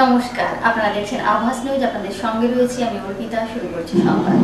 নমস্কার, আপনারা দেখছেন আভাস নিউজ। আপনাদের সঙ্গে রয়েছি আমি অর্পিতা। শুরু করছি সংবাদ।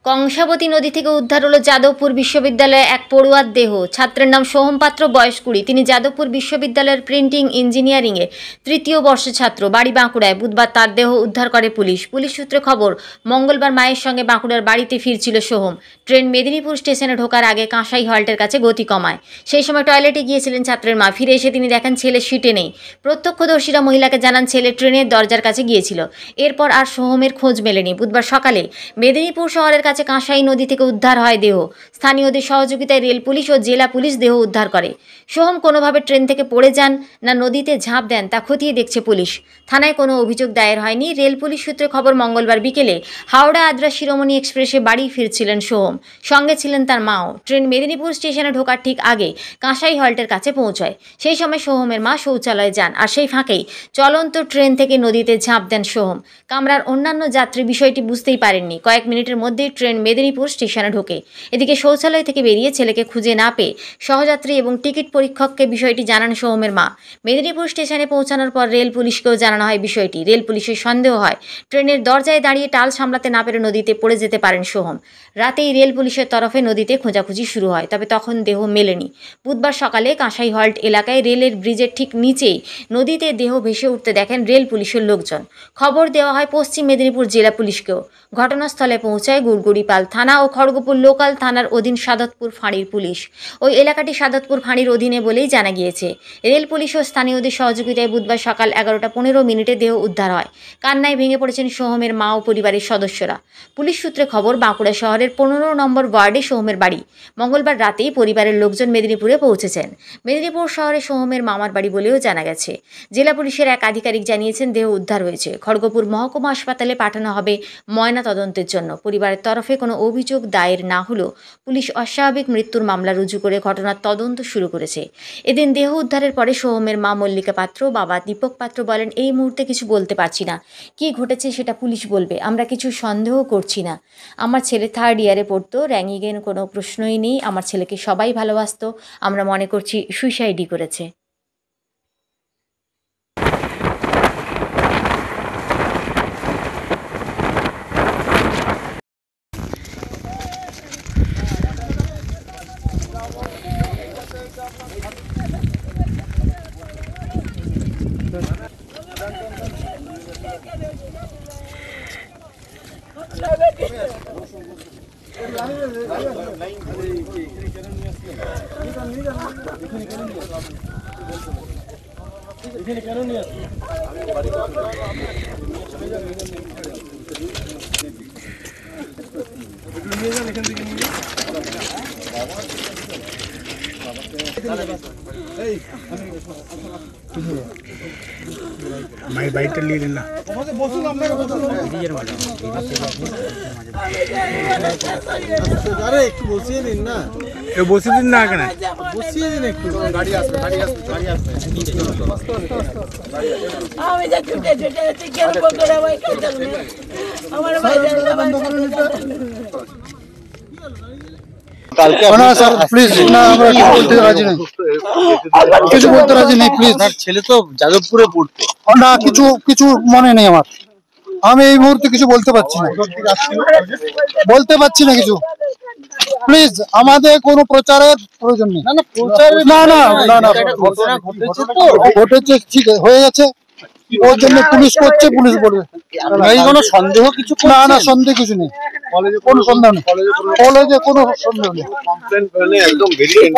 কংসাবতী নদী থেকে উদ্ধার হলো যাদবপুর বিশ্ববিদ্যালয়ে এক পড়ুয়ার দেহ। ছাত্রের নাম সোহম পাত্র, বয়স 20। তিনি যাদবপুর বিশ্ববিদ্যালয়ের প্রিন্টিং ইঞ্জিনিয়ারিংয়ে তৃতীয় বর্ষের ছাত্র। বাড়ি বাঁকুড়ায়। বুধবার তার দেহ উদ্ধার করে পুলিশ। পুলিশ সূত্রে খবর, মঙ্গলবার মায়ের সঙ্গে বাঁকুড়ার বাড়িতে ফিরছিল সোহম। ট্রেন মেদিনীপুর স্টেশনে ঢোকার আগে কাঁসাই হল্টের কাছে গতি কমায়। সেই সময় টয়লেটে গিয়েছিলেন ছাত্রের মা। ফিরে এসে তিনি দেখেন ছেলে সিটে নেই। প্রত্যক্ষদর্শীরা মহিলাকে জানান ছেলে ট্রেনের দরজার কাছে গিয়েছিল। এরপর আর সোহমের খোঁজ মেলেনি। বুধবার সকালে মেদিনীপুর শহরের কাছে কাঁসাই নদী থেকে উদ্ধার হয় দেহ। স্থানীয়দের সহযোগিতায় রেল পুলিশ ও জেলা পুলিশ দেহ উদ্ধার করে। সোহম কোনোভাবে ট্রেন থেকে পড়ে যান না নদীতে ঝাঁপ দেন তা খতিয়ে দেখছে পুলিশ। থানায় কোনো অভিযোগ দায়ের হয়নি। রেল পুলিশ সূত্রে খবর, মঙ্গলবার বিকেলে হাওড়া আদ্রা শিরোমণি এক্সপ্রেসে বাড়ি ফিরছিলেন সোহম। সঙ্গে ছিলেন তার মাও। ট্রেন মেদিনীপুর স্টেশনে ঢোকার ঠিক আগে কাঁসাই হল্টের কাছে পৌঁছায়। সেই সময় সোহমের মা শৌচালয়ে যান, আর সেই ফাঁকেই চলন্ত ট্রেন থেকে নদীতে ঝাঁপ দেন সোহম। কামরার অন্যান্য যাত্রী বিষয়টি বুঝতেই পারেননি। কয়েক মিনিটের মধ্যেই ট্রেন মেদিনীপুর স্টেশনে ঢোকে। এদিকে শৌচালয় থেকে বেরিয়ে ছেলেকে খুঁজে না পেয়ে সহযাত্রী এবং টিকিট পরীক্ষককে বিষয়টি জানান সোহমের মা। মেদিনীপুর স্টেশনে পৌঁছানোর পর রেল পুলিশকেও জানানো হয় বিষয়টি। রেল পুলিশের সন্দেহ হয় ট্রেনের দরজায় দাঁড়িয়ে টাল সামলাতে না পেরে নদীতে পড়ে যেতে পারেন সোহম। রাতেই রেল পুলিশের তরফে নদীতে খোঁজাখুঁজি শুরু হয়, তবে তখন দেহ মেলেনি। বুধবার সকালে কাঁসাই হল্ট এলাকায় রেলের ব্রিজের ঠিক নিচেই নদীতে দেহ ভেসে উঠতে দেখেন রেল পুলিশের লোকজন। খবর দেওয়া হয় পশ্চিম মেদিনীপুর জেলা পুলিশকেও। ঘটনাস্থলে পৌঁছায় গুড়গুড়িপাল থানা ও খড়গপুর লোকাল থানার অধীন সাদতপুর ফাঁড়ির পুলিশ। ওই এলাকাটি সাদতপুর ফাঁড়ির অধীনে বলেই জানা গিয়েছে। রেল পুলিশ ও স্থানীয়দের সহযোগিতায় বুধবার সকাল 11:15 দেহ উদ্ধার হয়। কান্নায় ভেঙে পড়েছেন সোহমের মা ও পরিবারের সদস্যরা। পুলিশ সূত্রে খবর, বাঁকুড়া শহরের 15 নম্বর ওয়ার্ডে সোহমের বাড়ি। মঙ্গলবার রাতেই পরিবারের লোকজন মেদিনীপুরে পৌঁছেছেন। মেদিনীপুর শহরে সোহমের মামার বাড়ি বলেও জানা গেছে। জেলা পুলিশের এক আধিকারিক জানিয়েছেন দেহ উদ্ধার হয়েছে। খড়গপুর মহকুমা হাসপাতালে পাঠানো হবে ময়না তদন্তের জন্য। পরিবারের তরফে কোনো অভিযোগ দায়ের না হলেও পুলিশ অস্বাভাবিক মৃত্যুর মামলা রুজু করে ঘটনার তদন্ত শুরু করেছে। এদিন দেহ উদ্ধারের পরে সোহমের মা মল্লিকা পাত্র, বাবা দীপক পাত্র বলেন, এই মুহূর্তে কিছু বলতে পারছি না। কী ঘটেছে সেটা পুলিশ বলবে। আমরা কিছু সন্দেহ করছি না। আমার ছেলে 3rd ইয়ারে পড়তো। র্যাঙ্কিংয়ের কোনো প্রশ্নই নেই। আমার ছেলেকে সবাই ভালোবাসতো। আমরা মনে করছি সুইসাইডই করেছে। মাই বাইকটা নিয়ে নিন না। একটু বসিয়ে দিন না, বসিয়ে দিন না, কেন বসিয়ে দিন একটু। গাড়ি আসবে, গাড়ি আসবে, গাড়ি আসবে। আমি যা ছুটে ছুটে যাচ্ছি, কেন করে ভাই খেতে আমার ভাই কিছু বলতে রাজি নেই, প্লিজ। ছেলে তো যাদবপুরে পড়তো না, কিছু মনে নেই আমার। আমি এই মুহূর্তে কিছু বলতে পারছি না, কিছু। প্লিজ, আমাদের কোনো প্রচারের প্রয়োজন নেই। না, ঘটেছে, ঠিক হয়ে গেছে। ওর জন্য পুলিশ করছে, পুলিশ বলবে। এই কোনো সন্দেহ কিছু? না, সন্দেহ কিছু নেই। কোনো সন্দেহ নেই, কলেজে কোনো সন্দেহ নেই,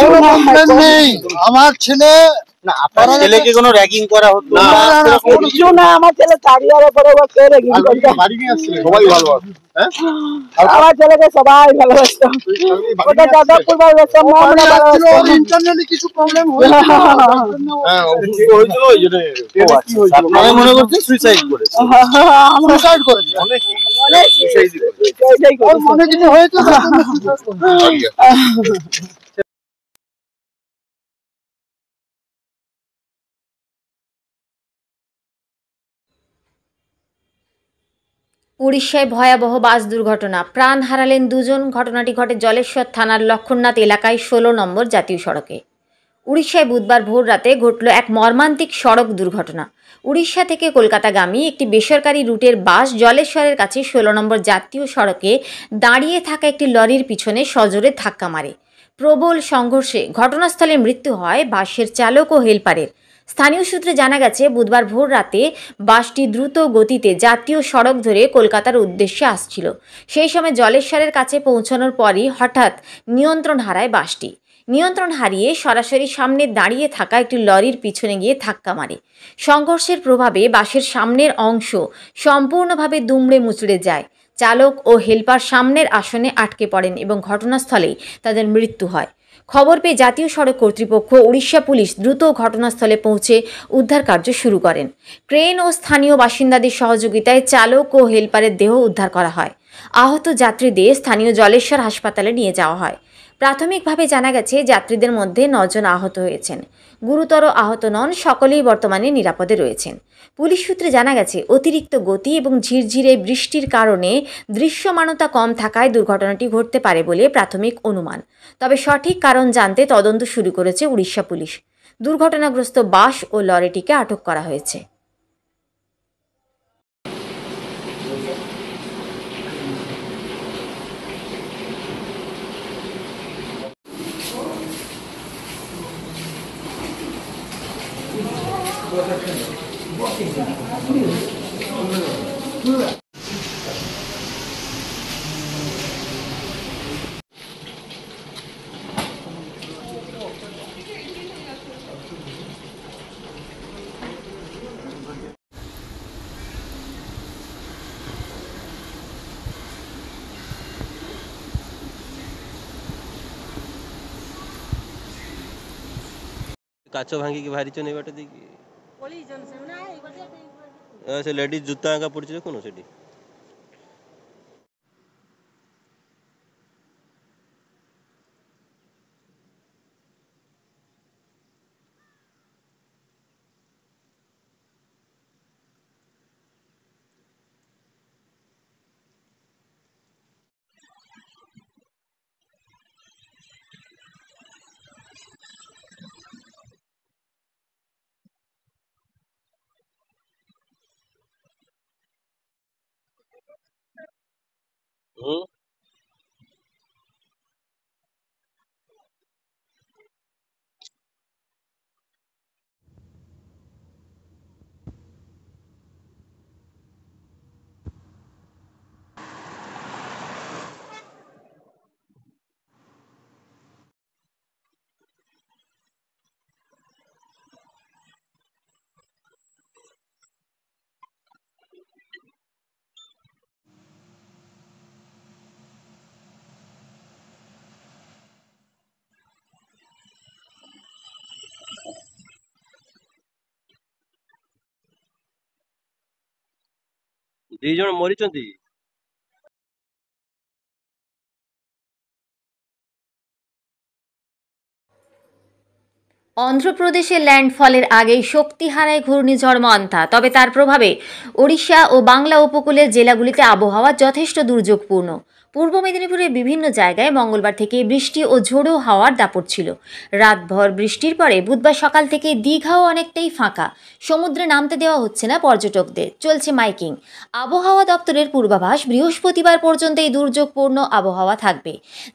কোনো কমপ্লেন নেই। আমার ছেলে, না, আপনার ছেলেকে কোনো র্যাগিং করা হতো না? কিছু না, আমার ছেলে 4 ইয়ারে পড়ে বসে রেগিং করতো। সবাই ভালোবাসে, হ্যাঁ? আমার ছেলেকে সবাই ভালোবাসতো। ওটা যাদবপুর ভালোবাসতাম না, আমরা ভালোবাসতাম। ইন্টারনালি কিছু প্রবলেম হয়েছিল, হ্যাঁ, অসুস্থ হয়েছিল, ওই জন্য আমি মনে করছি সুইসাইড করেছে। সুইসাইড করেছে, অনেক মনে কিছু হয়েছে। উড়িষ্যায় ভয়াবহ বাস দুর্ঘটনা, প্রাণ হারালেন 2 জন। ঘটনাটি ঘটে জলেশ্বর থানার লক্ষণনাথ এলাকায় 16 নম্বর জাতীয় সড়কে। উড়িষ্যায় বুধবার ভোর রাতে ঘটল এক মর্মান্তিক সড়ক দুর্ঘটনা। উড়িষ্যা থেকে কলকাতাগামী একটি বেসরকারি রুটের বাস জলেশ্বরের কাছে 16 নম্বর জাতীয় সড়কে দাঁড়িয়ে থাকা একটি লরির পিছনে সজোরে ধাক্কা মারে। প্রবল সংঘর্ষে ঘটনাস্থলে মৃত্যু হয় বাসের চালক ও হেলপারের। স্থানীয় সূত্রে জানা গেছে, বুধবার ভোর রাতে বাসটি দ্রুত গতিতে জাতীয় সড়ক ধরে কলকাতার উদ্দেশ্যে আসছিল। সেই সময় জলেশ্বরের কাছে পৌঁছানোর পরই হঠাৎ নিয়ন্ত্রণ হারায় বাসটি। নিয়ন্ত্রণ হারিয়ে সরাসরি সামনে দাঁড়িয়ে থাকা একটি লরির পিছনে গিয়ে ধাক্কা মারে। সংঘর্ষের প্রভাবে বাসের সামনের অংশ সম্পূর্ণভাবে দুমড়ে মুচড়ে যায়। চালক ও হেলপার সামনের আসনে আটকে পড়েন এবং ঘটনাস্থলেই তাদের মৃত্যু হয়। খবর পেয়ে জাতীয় সড়ক কর্তৃপক্ষ, উড়িষ্যা পুলিশ দ্রুত ঘটনাস্থলে পৌঁছে উদ্ধার কার্য শুরু করেন। ক্রেন ও স্থানীয় বাসিন্দাদের সহযোগিতায় চালক ও হেলপারের দেহ উদ্ধার করা হয়। আহত যাত্রীদের স্থানীয় জলেশ্বর হাসপাতালে নিয়ে যাওয়া হয়। প্রাথমিকভাবে জানা গেছে, যাত্রীদের মধ্যে 9 জন আহত হয়েছেন। গুরুতর আহত নন, সকলেই বর্তমানে নিরাপদে রয়েছেন। পুলিশ সূত্রে জানা গেছে, অতিরিক্ত গতি এবং ঝিরঝিরে বৃষ্টির কারণে দৃশ্যমানতা কম থাকায় দুর্ঘটনাটি ঘটতে পারে বলে প্রাথমিক অনুমান। তবে সঠিক কারণ জানতে তদন্ত শুরু করেছে উড়িষ্যা পুলিশ। দুর্ঘটনাগ্রস্ত বাস ও লরিটিকে আটক করা হয়েছে। କାଚ ଭାଙ୍ଗିକି ବାହାରିଛନ୍ତି ବାଟ ଦେଇକି। ସେ ଲେଡିଜ ଜୁତା ଏକା ପଡିଛି, ଦେଖୁନ ସେଠି। ଦି ଜଣ ମରିଛନ୍ତି। অন্ধ্রপ্রদেশে ল্যান্ডফলের আগেই শক্তি হারায় ঘূর্ণিঝড় মন্থা। তবে তার প্রভাবে ওড়িশা ও বাংলা উপকূলের জেলাগুলিতে আবহাওয়া যথেষ্ট দুর্যোগপূর্ণ। পূর্ব মেদিনীপুরের বিভিন্ন জায়গায় মঙ্গলবার থেকে বৃষ্টি ও ঝোড়ো হাওয়ার দাপট ছিল। রাতভর বৃষ্টির পরে বুধবার সকাল থেকে দীঘাও অনেকটাই ফাঁকা। সমুদ্রে নামতে দেওয়া হচ্ছে না পর্যটকদের, চলছে মাইকিং। আবহাওয়া দপ্তরের পূর্বাভাস, বৃহস্পতিবার পর্যন্ত এই দুর্যোগপূর্ণ আবহাওয়া থাকবে।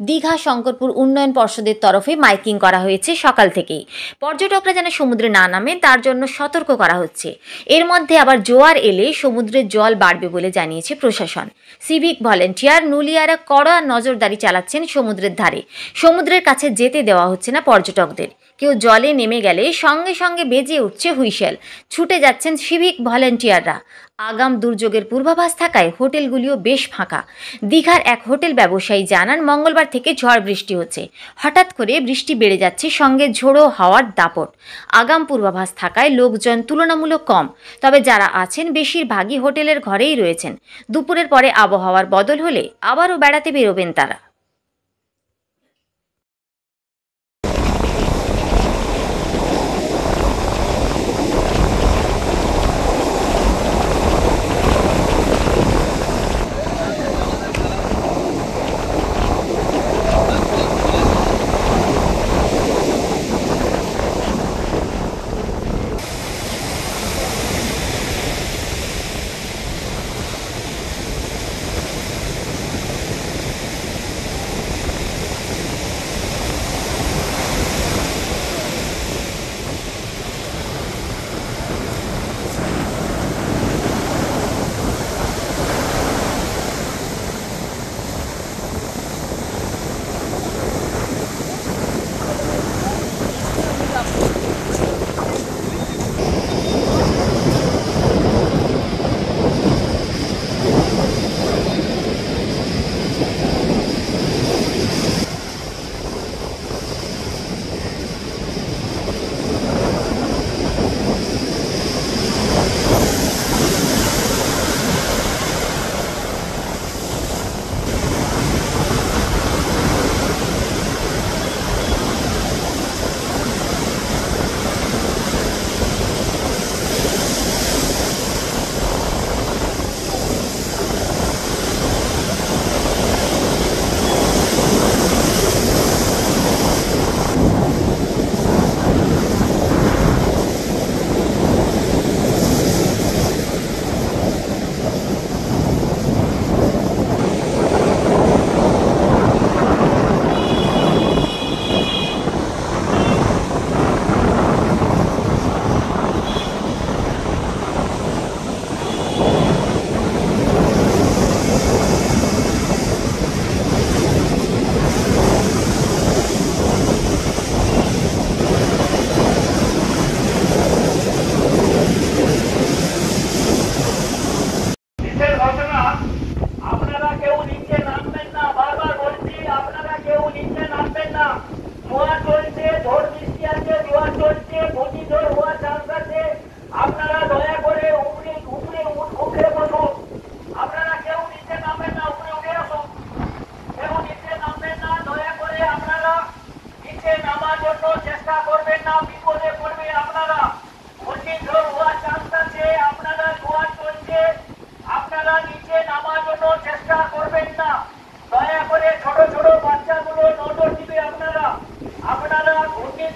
দীঘা শঙ্করপুর উন্নয়ন পর্ষদের তরফে মাইকিং করা হয়েছে সকাল থেকেই। পর্যটকরা যেন সমুদ্রে না নামেন তার জন্য সতর্ক করা হচ্ছে। এর মধ্যে আবার জোয়ার এলে সমুদ্রের জল বাড়বে বলে জানিয়েছে প্রশাসন। সিভিক ভলেন্টিয়ার নুলিয়ারা কড়া নজরদারি চালাচ্ছেন সমুদ্রের ধারে। সমুদ্রের কাছে যেতে দেওয়া হচ্ছে না পর্যটকদের। কেউ জলে নেমে গেলে সঙ্গে সঙ্গে বেজে উঠছে হুইসেল, ছুটে যাচ্ছেন সিভিক ভলেন্টিয়াররা। আগাম দুর্যোগের পূর্বাভাস থাকায় হোটেলগুলিও বেশ ফাঁকা। দীঘার এক হোটেল ব্যবসায়ী জানান, মঙ্গলবার থেকে ঝড় বৃষ্টি হচ্ছে। হঠাৎ করে বৃষ্টি বেড়ে যাচ্ছে, সঙ্গে ঝোড়ো হাওয়ার দাপট। আগাম পূর্বাভাস থাকায় লোকজন তুলনামূলক কম। তবে যারা আছেন বেশিরভাগই হোটেলের ঘরেই রয়েছেন। দুপুরের পরে আবহাওয়ার বদল হলে আবারও বেড়াতে বেরোবেন তারা।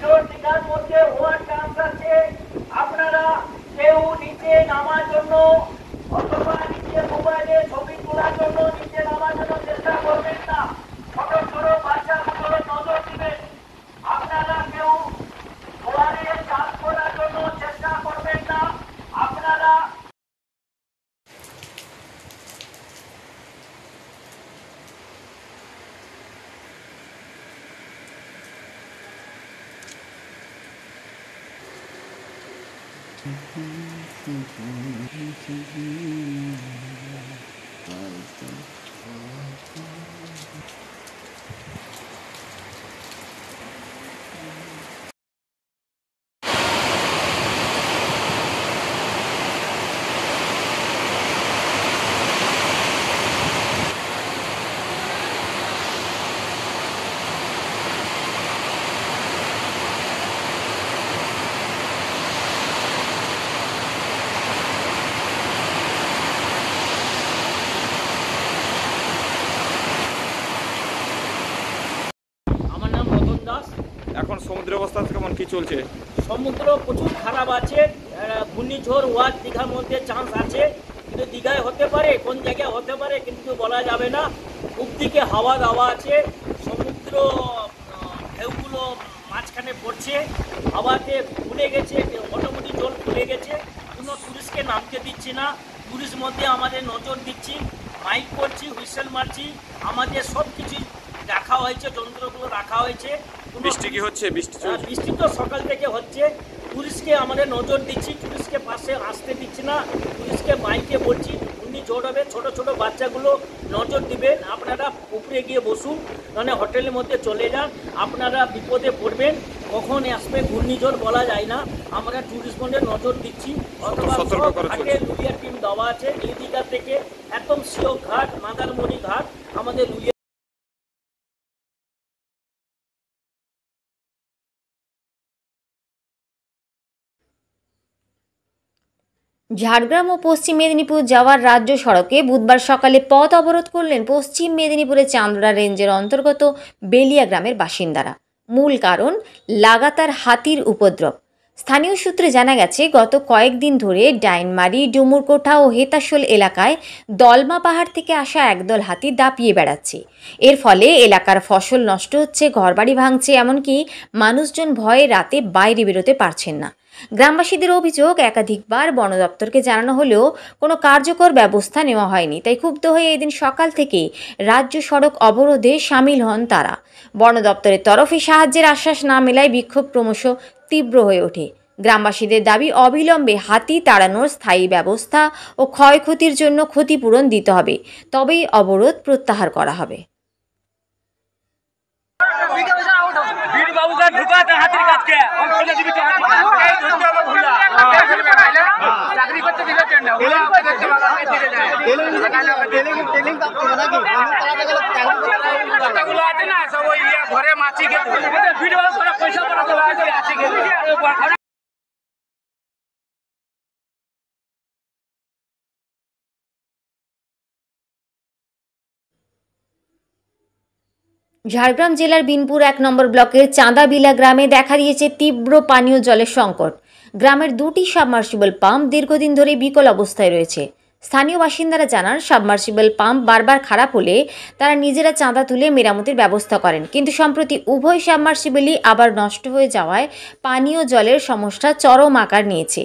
ঘূর্ণিঝড় দীঘার মধ্যে হওয়ার চান্স আছে। আপনারা কেউ নিচে নামার জন্য অথবা নিচে মোবাইলে ছবি তোলার জন্য নিচে নামার জন্য চেষ্টা করবেন না। ছোট ছোট বাচ্চাগুলো নজর দিবেন। আপনারা কেউ জোয়ারে চাষ করার জন্য চেষ্টা করবেন না। আপনারা আমার নাম রতন দাস। এখন সমুদ্রের অবস্থা কেমন, কি চলছে? সমুদ্র প্রচুর খারাপ আছে। ঘূর্ণিঝড় হওয়ার দীঘার মধ্যে চান্স আছে, কিন্তু দীঘায় হতে পারে, কোন জায়গায় হতে পারে কিন্তু বলা যাবে না। খুব দিকে হাওয়া দাওয়া আছে, সমুদ্র ঢেউগুলো মাঝখানে পড়ছে, হাওয়াতে খুলে গেছে, মোটামুটি জল খুলে গেছে। কোনো টুরিস্টকে নামতে দিচ্ছি না। টুরিস্ট মধ্যে আমাদের নজর দিচ্ছি, মাইক করছি, হুইসেল মারছি, আমাদের সব কিছু রাখা হয়েছে, যন্ত্রগুলো রাখা হয়েছে। বৃষ্টি কি হচ্ছে? বৃষ্টি তো সকাল থেকে হচ্ছে। টুরিস্টকে আমাদের নজর দিচ্ছি, টুরিস্টকে পাশে আসতে দিচ্ছি না। টুরিস্টকে মাইকে বলছি ঘূর্ণিঝড় হবে, ছোট ছোট বাচ্চাগুলো নজর দিবেন। আপনারা উপরে গিয়ে বসুন, মানে হোটেলের মধ্যে চলে যান। আপনারা বিপদে পড়বেন, কখন আসবে ঘূর্ণিঝড় বলা যায় না। আমরা টুরিস্ট বন্ডে নজর দিচ্ছি। অথবা ঘাটে লুলিয়া টিম দেওয়া আছে। এই দীঘা থেকে একদম সিও ঘাট, মাদারমণি ঘাট, আমাদের লুলিয়া ঝাড়গ্রাম ও পশ্চিম মেদিনীপুর যাওয়ার রাজ্য সড়কে বুধবার সকালে পথ অবরোধ করলেন পশ্চিম মেদিনীপুরের চান্দড়া রেঞ্জের অন্তর্গত বেলিয়া গ্রামের বাসিন্দারা। মূল কারণ লাগাতার হাতির উপদ্রব। স্থানীয় সূত্রে জানা গেছে, গত কয়েকদিন ধরে ডাইনমারি, ডুমুরকোঠা ও হেতাশোল এলাকায় দলমা পাহাড় থেকে আসা একদল হাতি দাপিয়ে বেড়াচ্ছে। এর ফলে এলাকার ফসল নষ্ট হচ্ছে, ঘরবাড়ি ভাঙছে, এমনকি মানুষজন ভয়ে রাতে বাইরে বেরোতে পারছেন না। গ্রামবাসীদের অভিযোগ, একাধিকবার বন দপ্তরকে জানানো হলেও কোনো কার্যকর ব্যবস্থা নেওয়া হয়নি। তাই ক্ষুব্ধ হয়ে এদিন সকাল থেকে রাজ্য সড়ক অবরোধে সামিল হন তারা। বন দপ্তরের তরফে সাহায্যের আশ্বাস না মেলায় বিক্ষোভ ক্রমশ তীব্র হয়ে ওঠে। গ্রামবাসীদের দাবি, অবিলম্বে হাতি তাড়ানোর স্থায়ী ব্যবস্থা ও ক্ষয়ক্ষতির জন্য ক্ষতিপূরণ দিতে হবে, তবেই অবরোধ প্রত্যাহার করা হবে। ঝাড়গ্রাম জেলার বিনপুর 1 নম্বর ব্লকের চাঁদাবিলা গ্রামে দেখা দিয়েছে তীব্র পানীয় জলের সংকট। গ্রামের 2টি সাবমার্সিবল পাম্প দীর্ঘদিন ধরে বিকল অবস্থায় রয়েছে। স্থানীয় বাসিন্দারা জানান, সাবমার্সিবল পাম্প বারবার খারাপ হলে তারা নিজেরা চাঁদা তুলে মেরামতির ব্যবস্থা করেন, কিন্তু সম্প্রতি উভয় সাবমার্সিবলই আবার নষ্ট হয়ে যাওয়ায় পানীয় জলের সমস্যা চরম আকার নিয়েছে।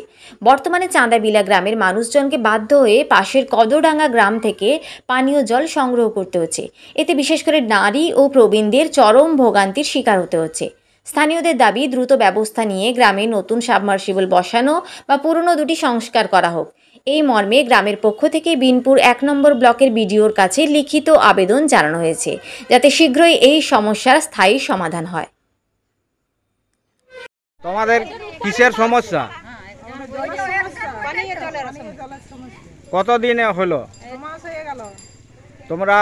বর্তমানে চাঁদাবিলা গ্রামের মানুষজনকে বাধ্য হয়ে পাশের কদরডাঙ্গা গ্রাম থেকে পানীয় জল সংগ্রহ করতে হচ্ছে। এতে বিশেষ করে নারী ও প্রবীণদের চরম ভোগান্তির শিকার হতে হচ্ছে। স্থানীয়দের দাবি, দ্রুত ব্যবস্থা নিয়ে গ্রামে নতুন সাবমার্সিবল বসানো বা পুরনো দুটি সংস্কার করা হোক। এই মর্মে গ্রামের পক্ষ থেকে বিনপুর 1 নম্বর ব্লকের বিডিওর কাছে লিখিত আবেদন জানানো হয়েছে, যাতে শীঘ্রই এই সমস্যার স্থায়ী সমাধান হয়। তোমাদের কিসের সমস্যা? কতদিন হলো? তোমরা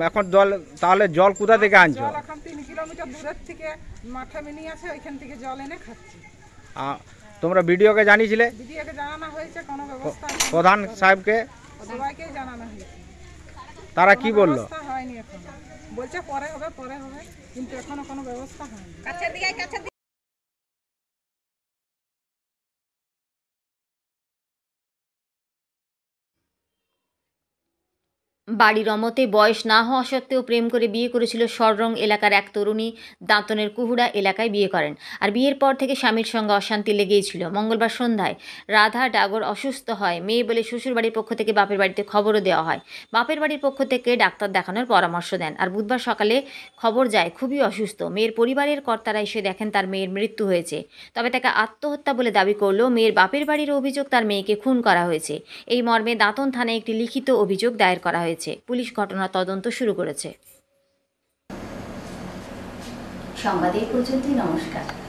এখন জল, তাহলে জল কোথা থেকে আনছো? 3 কিলোমিটার দূরের থেকে মাঠে নিয়ে আসে, ওইখান থেকে জল এনে খাচ্ছি। তোমরা ভিডিওকে জানিয়েছিলে? ভিডিওকে জানানো হয়েছে, কোনো ব্যবস্থা নেই। প্রধান সাহেবকে? সবাইকে জানানো হয়েছে। তারা কি বললো? হয়নি, এখন বলছে পরে হবে, কিন্তু এখনো কোনো ব্যবস্থা হয়নি। বাড়ির অমতে বয়স না হওয়া সত্ত্বেও প্রেম করে বিয়ে করেছিল সররং এলাকার এক তরুণী দাঁতনের কুহুড়া এলাকায় বিয়ে করেন। আর বিয়ের পর থেকে স্বামীর সঙ্গে অশান্তি লেগেই ছিল। মঙ্গলবার সন্ধ্যায় রাধা ডাগর অসুস্থ হয়। মেয়ে বলে শ্বশুরবাড়ির পক্ষ থেকে বাপের বাড়িতে খবরও দেওয়া হয়। বাপের বাড়ির পক্ষ থেকে ডাক্তার দেখানোর পরামর্শ দেন। আর বুধবার সকালে খবর যায় খুবই অসুস্থ। মেয়ের পরিবারের কর্তারা এসে দেখেন তার মেয়ের মৃত্যু হয়েছে। তবে তাকে আত্মহত্যা বলে দাবি করলেও মেয়ের বাপের বাড়ির অভিযোগ তার মেয়েকে খুন করা হয়েছে। এই মর্মে দাঁতন থানায় একটি লিখিত অভিযোগ দায়ের করা হয়েছে। পুলিশ ঘটনা তদন্ত শুরু করেছে। সংবাদ এই পর্যন্তই। নমস্কার।